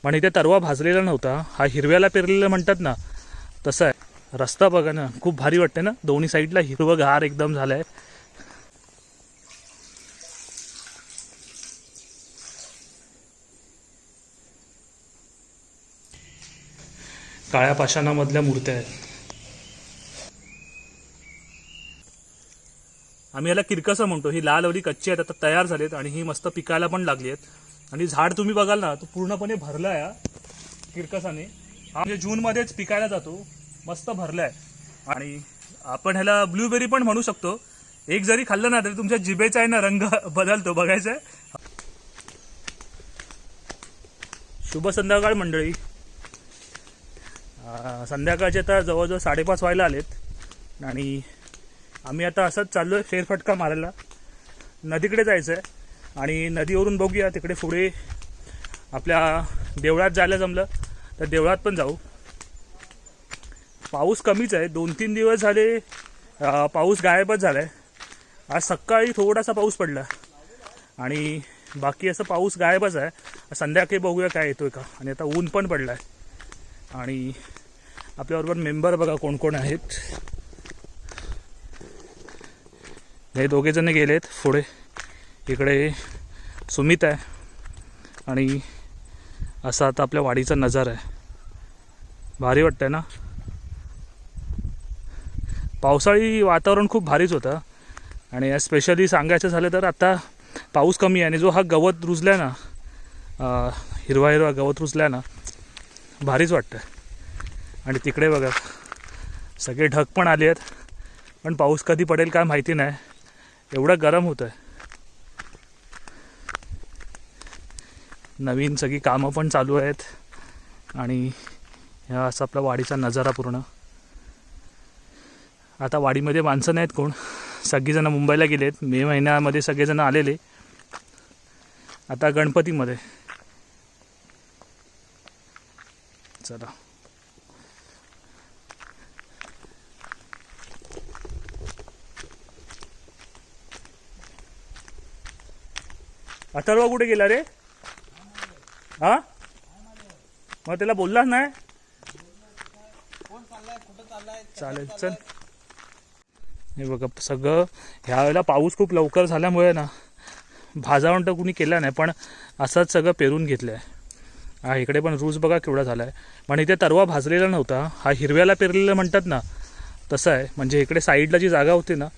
पण इथे तरवा भाजलेला नव्हता, हा हिरव्याला पेरलेला म्हणतात ना तसं आहे। रस्ता बघा ना, खूप भारी वाटते ना, दोन्ही साईडला हिरवंगार एकदम झालंय। काळ्या पाषाणामधल्या मूर्त्या आहेत। आम्ही याला किरकसं म्हणतो। ही लाल अवधी कच्ची आहेत, आता तयार झालेत आणि ही मस्त पिकायला पण लागली आहेत। आणि झाड तुम्ही बघाल ना, तो पूर्णपणे भरलाय या किरकसाने। हा म्हणजे जूनमध्येच पिकायला जातो, मस्त भरलाय। आणि आपण ह्याला ब्लूबेरी पण म्हणू शकतो। एक जरी खाल्लं ना तरी तुमच्या जिभेचा आहे ना रंग बदलतो, बघायचं आहे। शुभ संध्याकाळ मंडळी। संध्याकाळचे आता जवळजवळ 5:30 व्हायला आलेत आणि आम्ही आता असंच चाललोय फेरफटका मारायला। नदीकडे जायचं आहे आणि नदीवरून बघूया तिकडे पुढे आपल्या देवळात जायला जमलं तर देवळात पण जाऊ। पाऊस कमीच आहे, 2-3 दिवस झाले पाऊस गायबच झालाय। आज सकाळी थोडासा पाऊस पडला आणि बाकी असं पाऊस गायबच आहे। संध्याकाळी बघूया काय येतोय का। आणि आता ऊन पण पडलाय आणि आपल्याबरोबर मेंबर बघा कोण कोण आहेत। हे दोघे जण गेलेत पुढे, इकडे सुमित आहे आणि असा आता आपल्या वाडीचा नजारा आहे। भारी वाटतंय ना, पावसाळी वातावरण खूप भारीच होतं। आणि स्पेशली सांगायचं झालं तर आता पाऊस कमी आहे आणि जो हा गवत रुजलाय ना, हिरवा हिरवा गवत रुजलाय ना, भारीच वाटतं। आणि तिकडे बघा सगळे ढग पण आले आहेत, पण पाऊस कधी पडेल काय माहिती नाही, एवढं गरम होतं आहे। नवीन सगळी कामं पण चालू आहेत आणि ह्या असा आपला वाडीचा नजारा पूर्ण। आता वाडीमध्ये माणसं नाहीत कोण, सगळीजणं मुंबईला गेलेत। मे महिन्यामध्ये सगळेजण आलेले, आता गणपतीमध्ये। चला अथर्व कुठे गेला रे? हा मग त्याला बोललाच नाही? चालेल चल। हे बघा सगळं ह्या वेळेला पाऊस खूप लवकर झाल्यामुळे ना भाजावण तर कुणी केला नाही, पण असंच सगळं पेरून घेतलं आहे। हा इकडे पण रूज बघा केवढा झाला आहे, पण इथे तरवा भाजलेला नव्हता, हा हिरव्याला पेरलेला म्हणतात ना तसं आहे। म्हणजे इकडे साईडला जी जागा होती ना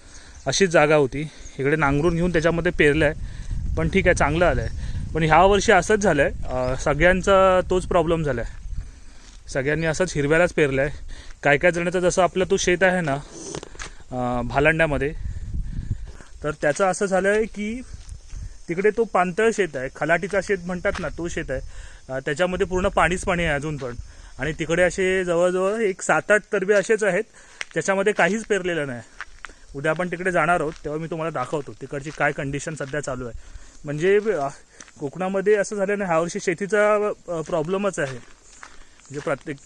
अशीच जागा होती, इकडे नांगरून घेऊन त्याच्यामध्ये पेरलं आहे। पण ठीक आहे, चांगलं आलं आहे। पण ह्या वर्षी असंच झालं आहे, सगळ्यांचा तोच प्रॉब्लेम झाला आहे। सगळ्यांनी असंच हिरव्यालाच पेरलं आहे। काय काय जणांचं जसं आपलं तो शेत आहे ना भालंड्यामध्ये, तर त्याचं असं झालं आहे की तिकडे तो पाणतळ शेत आहे, खलाटीचा शेत म्हणतात ना तो शेत आहे। त्याच्यामध्ये पूर्ण पाणीच पाणी आहे अजून पण। आणि तिकडे असे जवळजवळ एक 7-8 तरबे असेच आहेत त्याच्यामध्ये काहीच पेरलेलं नाही। उद्या आपण तिकडे जाणार आहोत तेव्हा मी तुम्हाला दाखवतो तिकडची काय कंडिशन सध्या चालू आहे। म्हणजे कोकणामध्ये असं झालं ना ह्या वर्षी शेतीचा प्रॉब्लेमच आहे। म्हणजे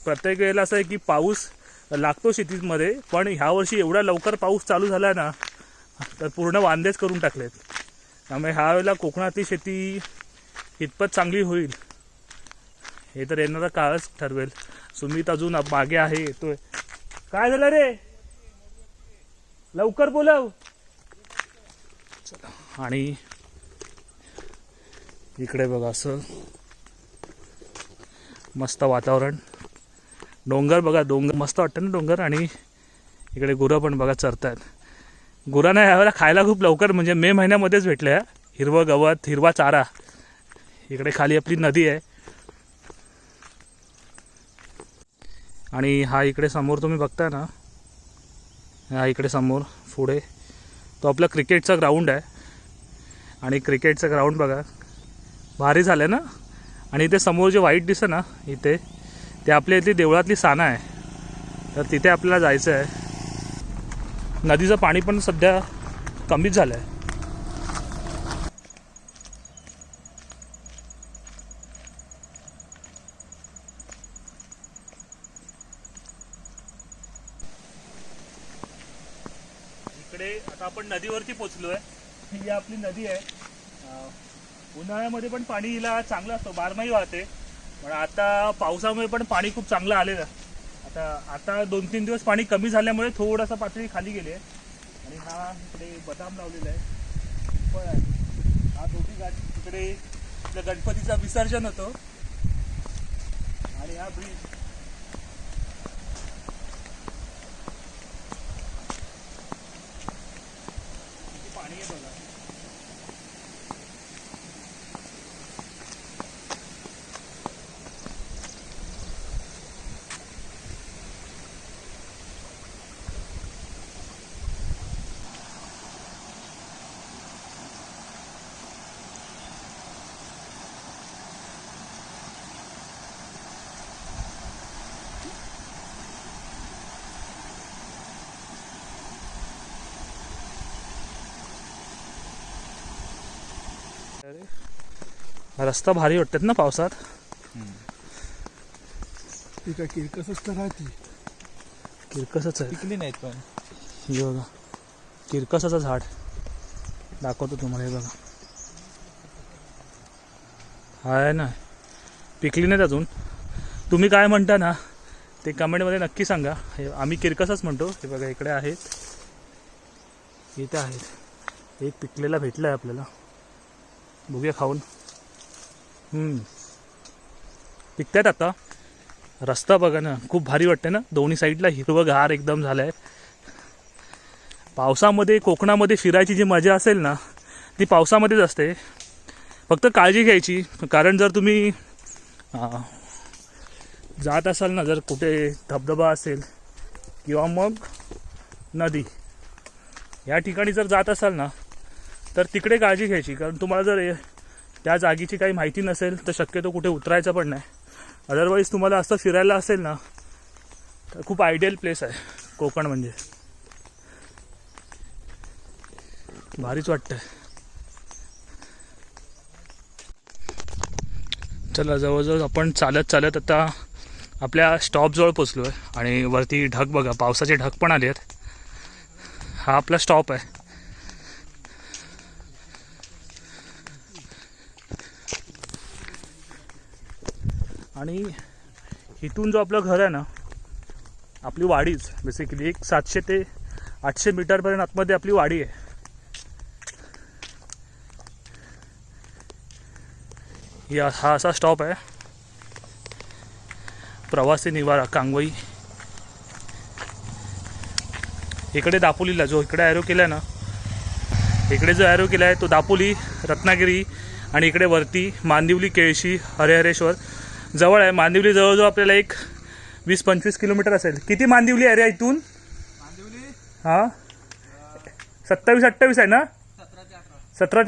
प्रत्येक वेळेला असं आहे की पाऊस लागतो शेतीमध्ये, पण ह्या वर्षी एवढा लवकर पाऊस चालू झाला ना तर पूर्ण वांदेच करून टाकलेत। त्यामुळे ह्या वेळेला कोकणातली शेती कितपत चांगली होईल हे तर येणारा काळच ठरवेल। सुमित अजून मागे आहे, येतोय। काय झालं रे, लवकर बोलव। चला आणि इकडे बघा असं मस्त वातावरण, डोंगर बघा, डोंगर मस्त वाटतं ना डोंगर। आणि इकडे गुरं पण बघा चरतात। गुरांना ह्यावेळेला खायला खूप लवकर म्हणजे मे महिन्यामध्येच भेटले आहे, हिरवं गवत, हिरवा चारा। इकडे खाली आपली नदी आहे आणि हा इकडे समोर तुम्ही बघताय ना, हा इकडे समोर पुढे तो आपला क्रिकेटचा ग्राउंड आहे। आणि क्रिकेटचं ग्राउंड बघा भारी झालं आहे ना। आणि इथे समोर जे वाईट दिसतं ना इथे, ते आपल्या इथली देवळातली साना आहे, तर तिथे आपल्याला जायचं आहे। नदीचं पाणी पण सध्या कमीच झालं आहे। इकडे आता आपण नदीवरती पोचलो आहे। ही आपली नदी आहे। उन्हाळ्यामध्ये पण पाणी हिला चांगलं असतं, बारमाही वाहते। पण आता पावसामुळे पण पाणी खूप चांगलं आलेलं. आता 2-3 दिवस पाणी कमी झाल्यामुळे थोडासा पातळी खाली गेली आहे. आणि हा इकडे बदाम लावलेला आहे, पिंपळ आहे. हा दोघी गाडी तिकडे आपल्या गणपतीचा विसर्जन होतो. आणि हा ब्रिज किती पाणी आहे बघा. रस्ता भारी वाटतात ना पावसात. ती काय किरकसच तर राहते. किरकसच आहे. पिकली नाहीत पण. हे बघा किरकसाचं झाड दाखवतो तुम्हाला. हे बघा आहे ना, पिकली नाहीत अजून. तुम्ही काय म्हणता ना ते कमेंटमध्ये नक्की सांगा. हे आम्ही किरकसच म्हणतो. हे बघा इकडे आहेत, इथे आहेत. एक पिकलेला भेटला आहे आपल्याला, बघूया खाऊन. पिकतात आता. रस्ता बघा ना, खूप भारी वाटते ना. दोन्ही साईडला हिरवंगार एकदम झालं आहे. पावसामध्ये कोकणामध्ये फिरायची जी मजा असेल ना ती पावसामध्येच असते. फक्त काळजी घ्यायची, कारण जर तुम्ही जात असाल ना, जर कुठे धबधबा असेल किंवा मग नदी या ठिकाणी जर जात असाल ना तर तिकडे काळजी घ्यायची. कारण तुम्हाला जर त्या जागेची काही माहिती नसेल तर शक्यतो कुठे उतरायचं पण नाही. अदरवाईज तुम्हाला असं फिरायला असेल ना तर खूप आयडियल प्लेस आहे कोकण. म्हणजे भारीच वाटतं. चला जवळजवळ आपण चालत चालत आता आपल्या स्टॉपजवळ पोचलो आहे. आणि वरती ढग बघा, पावसाचे ढग पण आले आहेत. हा आपला स्टॉप आहे. आणि इथून जो आपलं घर आहे ना, आपली वाडीच बेसिकली एक 700 ते 800 मीटरपर्यंत आतमध्ये आपली वाडी आहे. हा असा स्टॉप आहे, प्रवासी निवारा कांगवई. इकडे दापोलीला जो इकडे ॲरो केला आहे ना, इकडे जो ॲरो केला आहे तो दापोली, रत्नागिरी आणि इकडे वरती मांदिवली, केळशी, हरिहरेश्वर जवळ आहे. मांदिवली जवळजवळ आपल्याला एक 20-25 किलोमीटर असेल. किती मांदिवली आहे रे इथून? हां 27-28 आहे ना. 17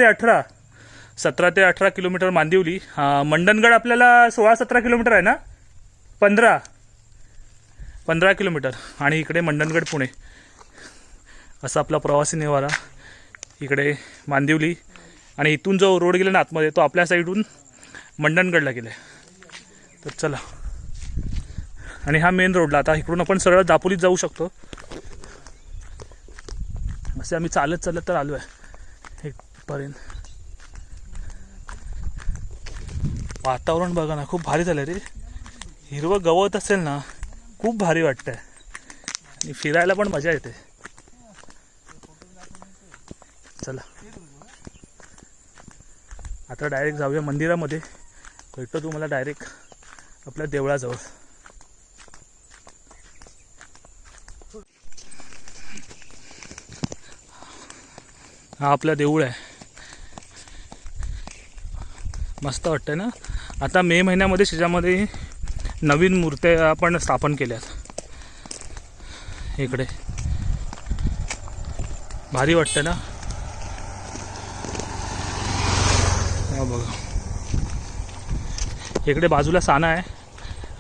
ते 18 किलोमीटर मांदिवली. मंडणगड आपल्याला 16-17 किलोमीटर आहे ना. 15 किलोमीटर. आणि इकडे मंडणगड पुणे. असा आपला प्रवासी निवारा इकडे मांदिवली. आणि इथून जो रोड गेला ना आतमध्ये तो आपल्या साईडून मंडणगडला गेला आहे. तर चला. आणि हा मेन रोडला आता इकडून आपण सरळ दापोलीत जाऊ शकतो. असे आम्ही चालत चालत तर आलो आहे इथपर्यंत. वातावरण बघा ना, खूप भारी झालं रे. हिरवं गवत असेल ना खूप भारी वाटतंय. आणि फिरायला पण मजा येते. चला आता डायरेक्ट जाऊया मंदिरामध्ये. भेटतो तुम्हाला डायरेक्ट आपल्या देवळाजवळ. हा आपला देऊळ आहे. मस्त वाटतं ना. आता मे महिन्यामध्ये त्याच्यामध्ये नवीन मूर्त्या आपण स्थापन केल्यात. इकडे भारी वाटतं ना. हा बघा इकडे बाजूला साना आहे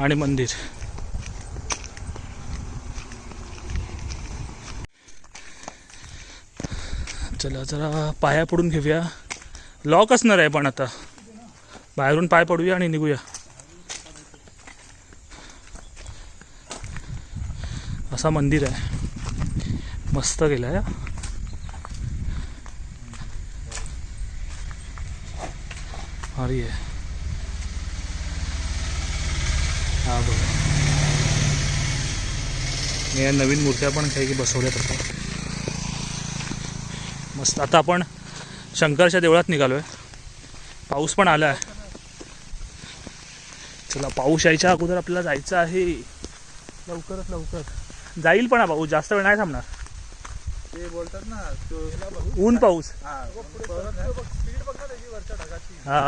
आणि मंदिर. चला जरा पाया पडून घेऊया. लॉक असणार आहे पण आता बाहेरून पाय पडूया आणि निघूया. असा मंदिर आहे, मस्त केलं आहे. भारी आहे. हा बघा, या नवीन मूर्त्या पण काही बसवल्यात आता मस्त. आता आपण शंकरच्या देवळात निघालो आहे. पाऊस पण आला आहे. चला, पाऊस यायच्या अगोदर आपल्याला जायचं आहे. लवकरात लवकर जाईल पण हा पाऊस, जास्त वेळ नाही थांबणार. ते बोलतात ना ऊन पाऊस. हा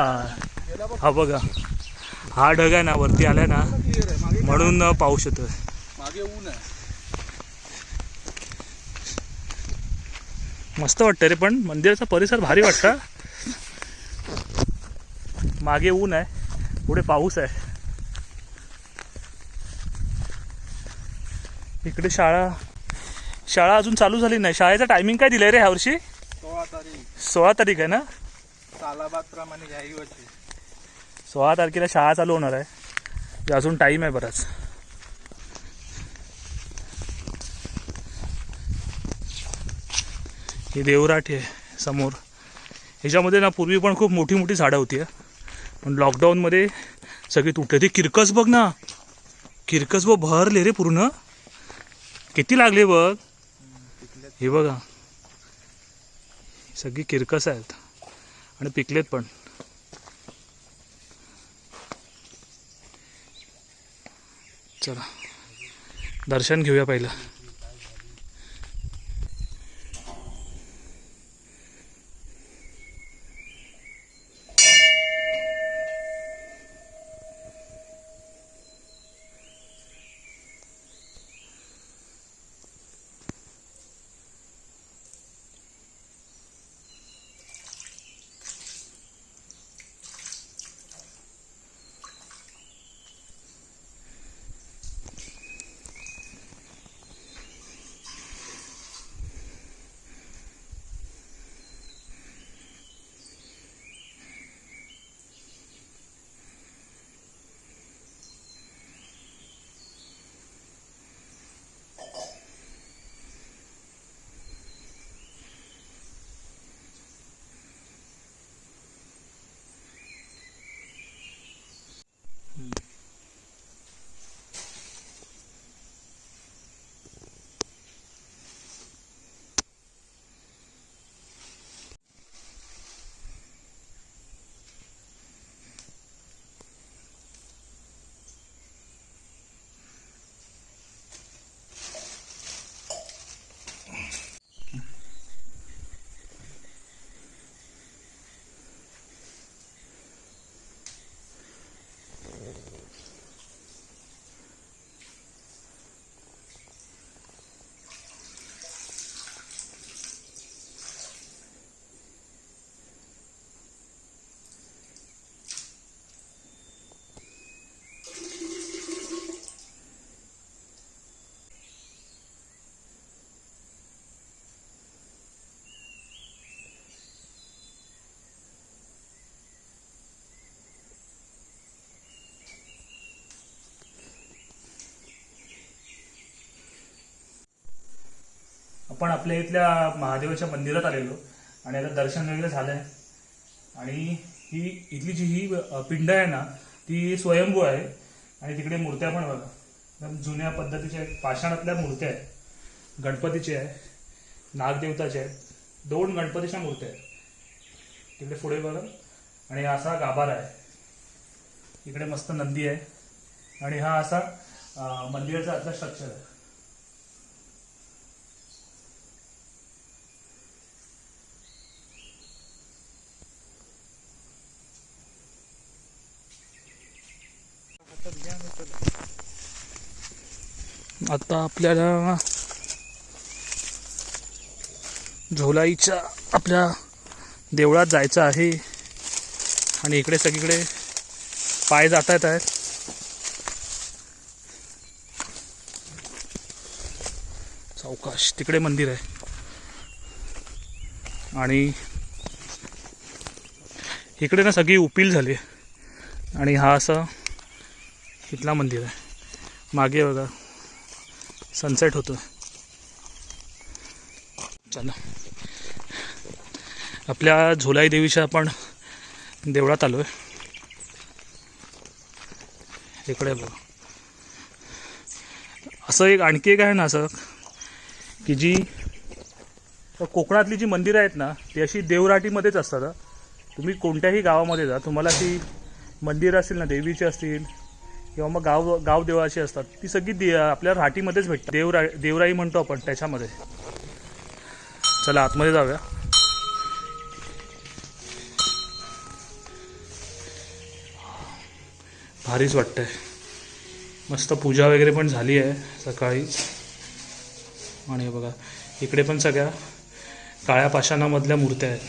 हा बघा, हा ढग आहे ना वरती आलाय ना, म्हणून पाऊस येतोय. मागे ऊन आहे. मस्त वाटतं रे, पण मंदिराचा परिसर भारी वाटतं. मागे ऊन आहे, पुढे पाऊस आहे. इकडे शाळा अजून चालू झाली नाही. शाळेचं टायमिंग काय दिलंय रे ह्या वर्षी? 16 तारीख आहे ना. सालाबाद प्रमाणे घ्यावी होती. 16 तारखेला शाळा चालू होणार आहे. अजून टाईम आहे बराच. ही देवराठी आहे समोर. ह्याच्यामध्ये ना पूर्वी पण खूप मोठी मोठी झाडं होती, पण लॉकडाऊनमध्ये सगळी तुटली. ती किरकस बघ ना, किरकस बघ भरले रे पूर्ण. किती लागले बघ. हे बघा, सगळी किरकस आहेत आणि पिकलेत पण. चला, दर्शन घेऊया पहिलं. आपण आपल्या इथल्या महादेवाच्या मंदिरात आलेलो आणि आता दर्शन वगैरे झालंय. आणि ही इथली जी पिंड आहे ना, ती स्वयंभू आहे. आणि तिकडे मूर्त्या पण बघा, एकदम जुन्या पद्धतीच्या आहेत. पाषाणातल्या मूर्त्या आहेत. गणपतीच्या आहे, नागदेवताच्या आहेत. 2 गणपतीच्या मूर्त्या आहेत तिकडे पुढे बघा. आणि असा गाभारा आहे. इकडे मस्त नंदी आहे. आणि हा असा मंदिराचा आतला स्ट्रक्चर आहे. आता आपल्याला झोलाईच्या आपल्या देवळात जायचं आहे. आणि इकडे सगळीकडे पाय जात आहेत. सावकाश, तिकडे मंदिर आहे. आणि इकडे ना सगळी उपील झाली. आणि हा असा इथला मंदिर आहे. मागे बघा सनसेट होतो. चला, आपल्या झोलाई देवीच्या आपण देवळात आलो आहे. इकडे बघा असं एक आणखी एक आहे ना असं की जी कोकणातली जी मंदिरं आहेत ना ती अशी देवराटीमध्येच असतात हं. तुम्ही कोणत्याही गावामध्ये जा तुम्हाला ती मंदिरं असतील ना देवीची असतील किंवा मग गावदेवाची असतात ती सगळी आपल्या राटीमध्येच भेटतात. देवराई म्हणतो आपण त्याच्यामध्ये. चला आतमध्ये जाऊया. भारीच वाटतंय. मस्त पूजा वगैरे पण झाली आहे सकाळी. आणि बघा इकडे पण सगळ्या काळ्या पाषाणामधल्या मूर्त्या आहेत.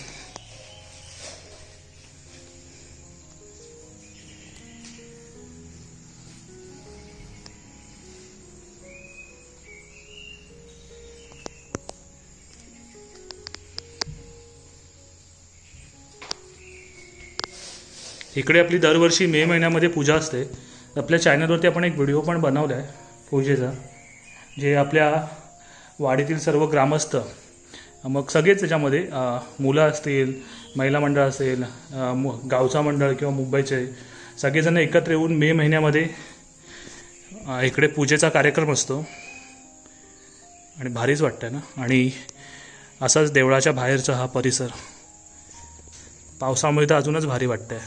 इकडे आपली दरवर्षी मे महिन्यामध्ये पूजा असते. आपल्या चॅनलवरती आपण एक व्हिडिओ पण बनवला आहे पूजेचा, जे आपल्या वाडीतील सर्व ग्रामस्थ मग सगळेच त्याच्यामध्ये मुलं असतील, महिला मंडळ असेल, गावचा मंडळ किंवा मुंबईचे सगळेजण एकत्र येऊन मे महिन्यामध्ये इकडे पूजेचा कार्यक्रम असतो. आणि भारीच वाटतं ना. आणि असाच देवळाच्या बाहेरचा हा परिसर पावसामुळे तर अजूनच भारी वाटतंय.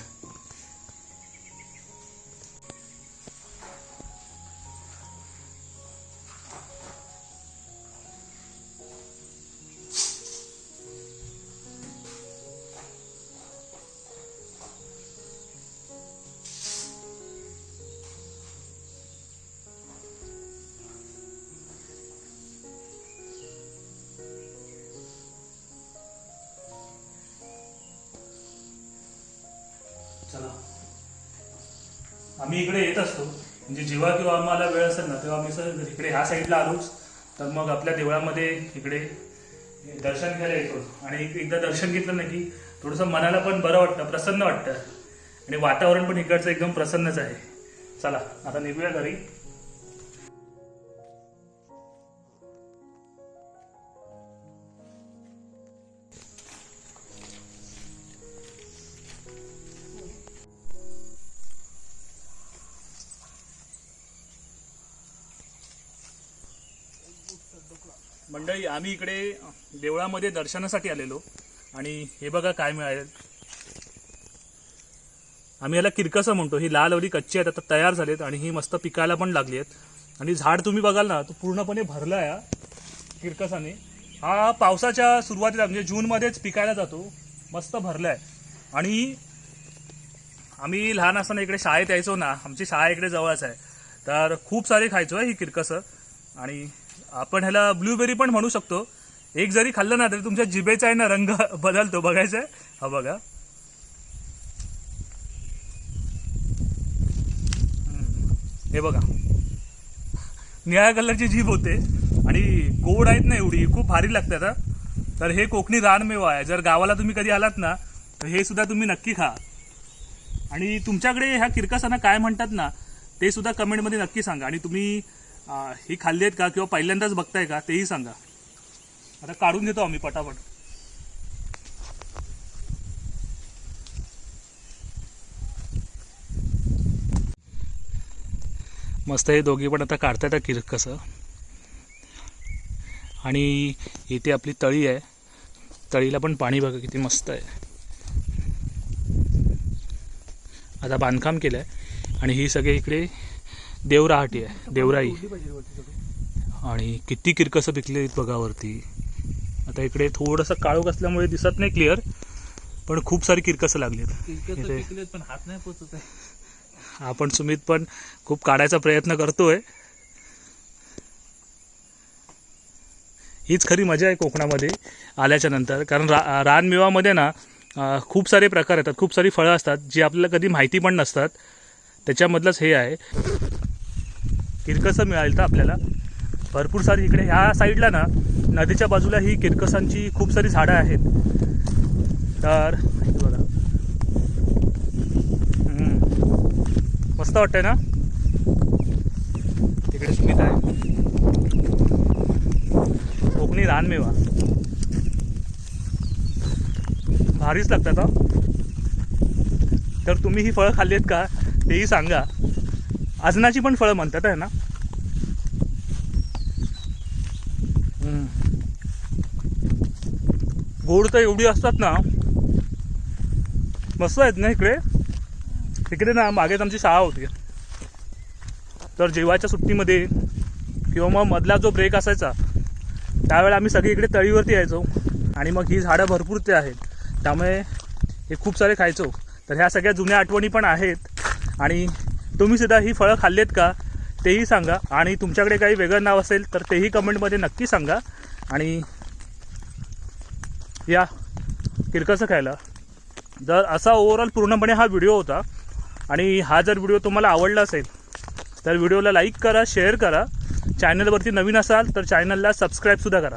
चला आम्ही इकडे येत असतो म्हणजे जेव्हा किंवा आम्हाला वेळ असेल ना तेव्हा आम्ही सर इकडे ह्या साईडला आलोच तर मग आपल्या देवळामध्ये इकडे दर्शन घ्यायला येतो. आणि एकदा दर्शन घेतलं ना की थोडंसं मनाला पण बरं वाटतं, प्रसन्न वाटतं. आणि वातावरण पण इकडचं एकदम प्रसन्नच आहे. चला आता निघूया घरी. मंडळी आम्ही इकडे देवळामध्ये दर्शनासाठी आलेलो आणि हे बघा काय मिळालं. आम्ही याला किरकसं म्हणतो. ही लालवली कच्ची आहेत, आता तयार झालेत आणि ही मस्त पिकायला पण लागली आहेत. आणि झाड तुम्ही बघाल ना तो पूर्णपणे भरला आहे किरकसाने. हा पावसाच्या सुरुवातीला म्हणजे जूनमध्येच पिकायला जातो. मस्त भरला आहे. आणि आम्ही लहान असताना इकडे शाळेत यायचो ना, आमची शाळा इकडे जवळच आहे, तर खूप सारे खायचो ही किरकसं. आणि आपण ह्याला ब्लूबेरी पण म्हणू शकतो. एक जरी खाल्लं ना तरी तुमच्या जिभेचा आहे ना रंग बदलतो. बघायचं आहे हा बघा. हे बघा निळ्या कलरची जीभ होते आणि गोड आहेत ना एवढी, खूप भारी लागतात. तर हे कोकणी रानमेवा आहे. जर गावाला तुम्ही कधी आलात ना तर हे सुद्धा तुम्ही नक्की खा. आणि तुमच्याकडे ह्या किरकसांना काय म्हणतात ना ते सुद्धा कमेंटमध्ये नक्की सांगा. आणि तुम्ही ही खाल्ली आहेत का किंवा पहिल्यांदाच बघताय का तेही सांगा. आता काढून घेतो आम्ही पटापट. मस्त हे दोघी पण आता काढतायत किरकसं. आणि इथे आपली तळी आहे, तळीला पण पाणी बघा किती मस्त आहे. आता बांधकाम केलं आहे. आणि ही सगळे इकडे देवराहाटी आहे, देवराई. आणि किती किरकसं पिकले आहेत बघा वरती. आता इकडे थोडंसं काळोख असल्यामुळे दिसत नाही क्लिअर, पण खूप सारी किरकसं लागली आहेत. पण हात नाही पोचत आहे. आपण सुमित पण खूप काढायचा प्रयत्न करतोय. हीच खरी मजा आहे कोकणामध्ये आल्याच्या नंतर. कारण रानमेवामध्ये ना खूप सारे प्रकार येतात, खूप सारी फळं असतात जी आपल्याला कधी माहिती पण नसतात. त्याच्यामधलंच हे आहे. किरकसं मिळालं तर आपल्याला भरपूर सारी. इकडे ह्या साईडला ना नदीच्या बाजूला ही किरकसांची खूप सारी झाडं आहेत. तर बघा मस्त वाटतंय ना. तिकडे सुमित आहे. कोकणी रानमेवा भारीच लागतात. तर तुम्ही ही फळं खाल्ली आहेत का तेही सांगा. अजनाची पण फळं म्हणतात आहे ना. गोड तर एवढी असतात ना, मस्त आहेत ना इकडे. तिकडे ना मागेच आमची शाळा होती, तर जेवायच्या सुट्टीमध्ये किंवा मग मधला जो ब्रेक असायचा त्यावेळेला आम्ही सगळे इकडे तळीवरती यायचो आणि मग ही झाडं भरपूर ते आहेत, त्यामुळे हे खूप सारे खायचो. तर ह्या सगळ्या जुन्या आठवणी पण आहेत. आणि तुम्ही सुद्धा ही फळं खाल्लेत का तेही सांगा, आणि तुमच्याकडे काही वेगळं नाव असेल तर तेही कमेंटमध्ये नक्की सांगा. आणि या किरकसं खायला. तर असा ओव्हरऑल पूर्णपणे हा व्हिडिओ होता. आणि हा जर व्हिडिओ तुम्हाला आवडला असेल तर व्हिडिओला लाईक करा, शेअर करा. चॅनलवरती नवीन असाल तर चॅनलला सबस्क्राईबसुद्धा करा.